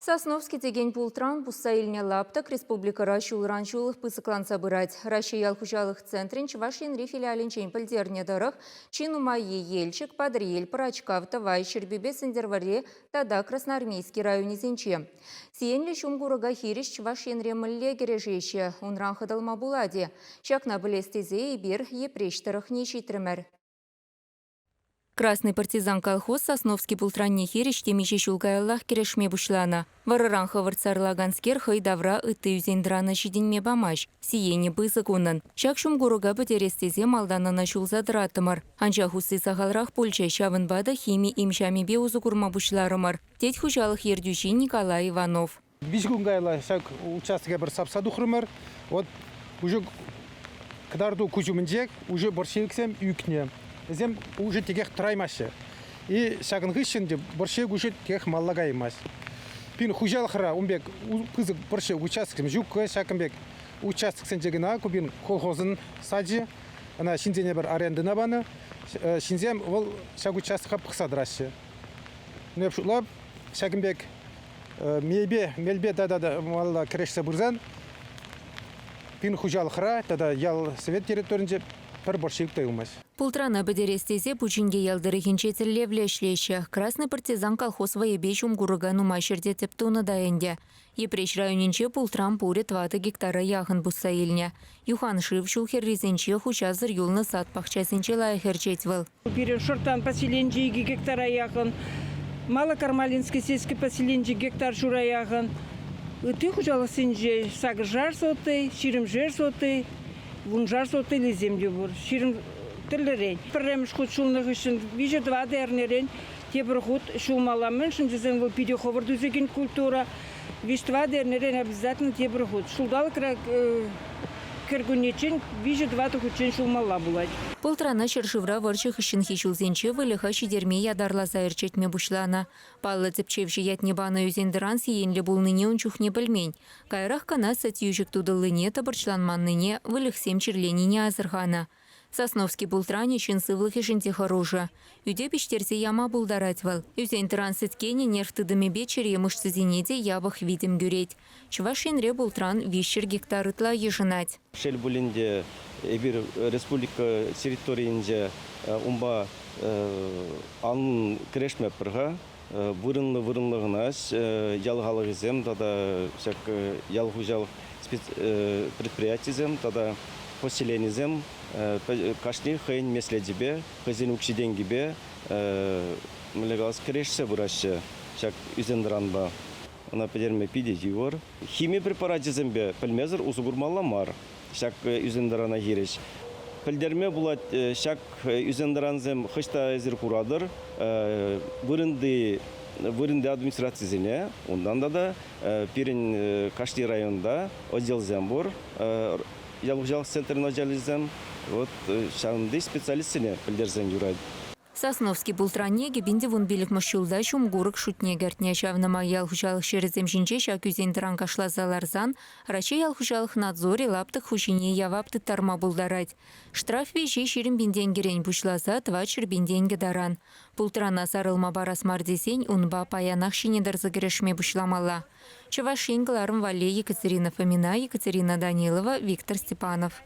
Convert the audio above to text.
Сосновский деген пултран бұсса еліне лаптық республика рашулыран шулық пысықлан сабырать. Рашия алхужалық центрин Чувашин филиалин чейн пілдеріне дырық, чин умайе елчик, падриел, парачкав, тавай, шербебе сендерваре, тада Красноармейский районе зенче. Сиенлі шумгурыға хириш Чувашин ремілі кережеші, унран хыдалма буладе. Шакна білестезе и бир епрештарых нешейтірмір. Красный партизан колхоз Сосновский пултранне хереш темеше шулкаяллах керешме бушлана. Варыран хавырцарлаганскер хайдавра ыты үзендрана шиденме бамаш. Сиене бызык онын. Шак шумгуруга бөтерестезе малданына шулзадыратымыр. Анча хусы сахалрах пульча шавынбада хими имшами бе узукурма бушларымыр. Тет хужалық ердюши Николай Иванов. Бишгунгайла шак участка бір сапсаду хрымыр. Вот уже кадарду кучумынжек уже борщевиксем юкне. Зем уже тегех траймаще. И шагынгышын де борщевик уже тегех маллагаймаш. Пин хужалхра умбек кызык борщевик участкем жукка шакымбек участксен жегина кубин колхозын саджи. Ана шинзене бір арендына баны. Шинзем ол шаг участка пықсадыращы. Непшутлап шагымбек мелбе да малла крешсе бурзан. Пин хужалхра тада ял совет территоринже пір борщевик тойылмаш. Пултрана бедерестезе пучинге ялдыры хинчетерле влешлеща. Красный партизан колхоз воебе шумгурыга нумашерде тептуна даенде. Епреш районинче пултран пурет 20 гектара яхын бусса елне. Юхан шив шулхер резенче хучазыр юлны сад пахчасынче лайхерчетвыл. Шортан поселенче 2 гектара яхын. Малокармалинский сельский поселенче гектар шура яхын. Ты хужалысынче сагыр жар соты, ширим жер соты, вун жар соты леземде бур. Ширим терлерен. Пірреміш құт шулных үшін вижу 2 дәрнерен. Тепір құт шулмаламын, шымжызен бұл пидеоховыр дүзеген культура. Виж 2 дәрнерен обязательно тепір құт. Шулдал кіргінечен вижу 2 тұхытчен шулмала бұлад. Пултрана шыршывра варчых үшін хишулзенче вылыха шидерме ядарла зайырчетме бушлана. Паллы цепчевші ятнебаны үзендіран сиенлі булныне унчухне білмень. Кайрах кана сатюжик тудылыне табырчланманныне вылыхсем черленине азырхана. Сосновский пултране шынсывлых ешінте хороша. Үде пештерсе яма булдаратвал. Үзен трансыткене нерфтыдыме бечере мышцызенеде ябах видим гюреть. Чувашинре пултран вишер гектарытла ешынать. Шел булинде эбир республика территориинде умба ан крешме пырга вырынлыгынас ялгалыгызем тада всяк ялгужалык предприятиезем тада поселенизем кашни хейн меследибе хазин укшиден гибе млегалс крешсе бураща чак үзендранба она педерме пиде дивор химия препаратизембе пельмезер узугурмалламар чак үзендрана гиреш пельдерме булат чак үзендранзем хышта эзер курадыр вырынды администрациясыне ондан да пирин кашни районда отдел зембур ялгужалык центрин отделизем вот шанды специалистине пельдерзем юрайд. Сосновский пултранеге бинде вун билик мышчулда шумгурык шутне гертне шавнама ялгужалык шерезем жинче шак үзендран кашлазаларзан раче ялгужалык надзоре лаптык хушине явапты тарма булдарать. Штраф вещи ширим бинден герень бушлаза 2 бинденге даран. Пултрана сарылма барас мардесень унба паянах шинедарзы герешме бушламала. Чувашин Гларм Вале, Екатерина Фомина, Екатерина Данилова, Виктор Степанов.